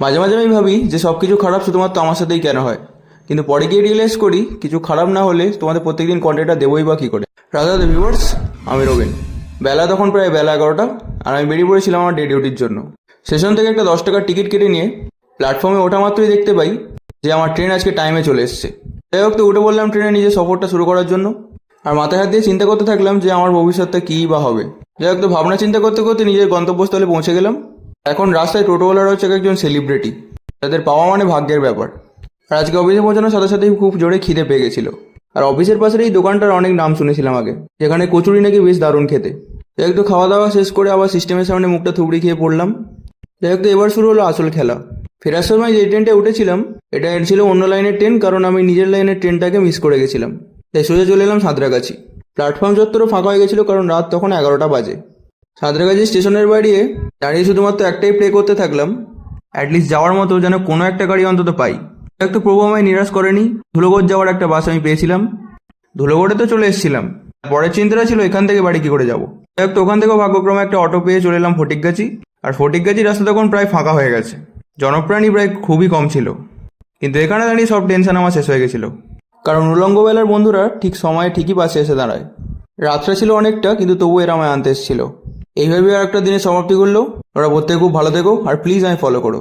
মাঝে মাঝে আমি ভাবি যে সব কিছু খারাপ শুধুমাত্র আমার সাথেই কেন হয়, কিন্তু পরে গিয়ে রিয়েলাইজ করি কিছু খারাপ না হলে তোমাদের প্রত্যেকদিন কন্টেন্টটা দেবোই বা কী করে। রাধা দ্য ভিউয়ার্স, আমি রবিন। বেলা তখন প্রায় বেলা 11টা, আর আমি বেরিয়ে পড়েছিলাম আমার ডে ডিউটির জন্য। স্টেশন থেকে একটা 10 টাকার টিকিট কেটে নিয়ে প্ল্যাটফর্মে ওঠা মাত্রই দেখতে পাই যে আমার ট্রেন আজকে টাইমে চলে এসছে। যাই হোক, তো উঠে বললাম ট্রেনে নিজের সফরটা শুরু করার জন্য, আর মাথায় হাত দিয়ে চিন্তা করতে থাকলাম যে আমার ভবিষ্যৎটা কী বা হবে। যাই হোক, তো ভাবনা চিন্তা করতে করতে নিজের গন্তব্যস্থলে পৌঁছে গেলাম। এখন রাস্তায় টোটোওয়ালারা হচ্ছে একজন সেলিব্রিটি, তাদের পাওয়া মানে ভাগ্যের ব্যাপার। আর আজকে অফিসে পৌঁছানোর সাথে সাথেই খুব জোরে খিদে পেয়ে গেছিল। আর অফিসের পাশের এই দোকানটার অনেক নাম শুনেছিলাম আগে, যেখানে কচুরি নাকি বেশ দারুণ খেতে। যাই হোক, তো খাওয়া দাওয়া শেষ করে আবার সিস্টেমের সামনে মুখটা থুবড়ি খেয়ে পড়লাম। যাই হোক, তো এবার শুরু হলো আসল খেলা। ফেরার সময় যে ট্রেনটা উঠেছিলাম এটা ছিল অন্য লাইনের ট্রেন, কারণ আমি নিজের লাইনের ট্রেনটাকে মিস করে গেছিলাম। তাই সোজা চলে এলাম সাঁতরাগাছি। প্ল্যাটফর্ম চত্বরও ফাঁকা হয়ে গেছিলো, কারণ রাত তখন 11টা বাজে। সাঁতরাগাছি স্টেশনের বাইরে দাঁড়িয়ে শুধুমাত্র একটাই প্লে করতে থাকলাম, অ্যাটলিস্ট যাওয়ার মতো যেন কোনো একটা গাড়ি অন্তত পাই। একটু প্রভু আমায় নিরাশ করেনি। ধুলোগড় যাওয়ার একটা বাস আমি পেয়েছিলাম। ধুলোগড়ে তো চলে এসেছিলাম, পরের চিন্তাটা ছিল এখান থেকে বাড়ি কী করে যাবো। তো ওখান থেকেও ভাগ্যক্রমে একটা অটো পেয়ে চলে এলাম ফটিকগাছি। আর ফটিকগাছি রাস্তা তখন প্রায় ফাঁকা হয়ে গেছে, জনপ্রাণী প্রায় খুবই কম ছিল। কিন্তু এখানে দাঁড়িয়ে সব টেনশন আমার শেষ হয়ে গেছিলো, কারণ উলঙ্গ বেলার বন্ধুরা ঠিক সময়ে ঠিকই পাশে এসে দাঁড়ায়। রাত্রে ছিল অনেকটা, কিন্তু তবু এরা আমায় আনতে এসেছিল। এইভাবে আর একটা দিনের সমাপ্তি করলো। ওরা প্রত্যেকে খুব ভালো থেকো, আর প্লিজ আমি ফলো করো।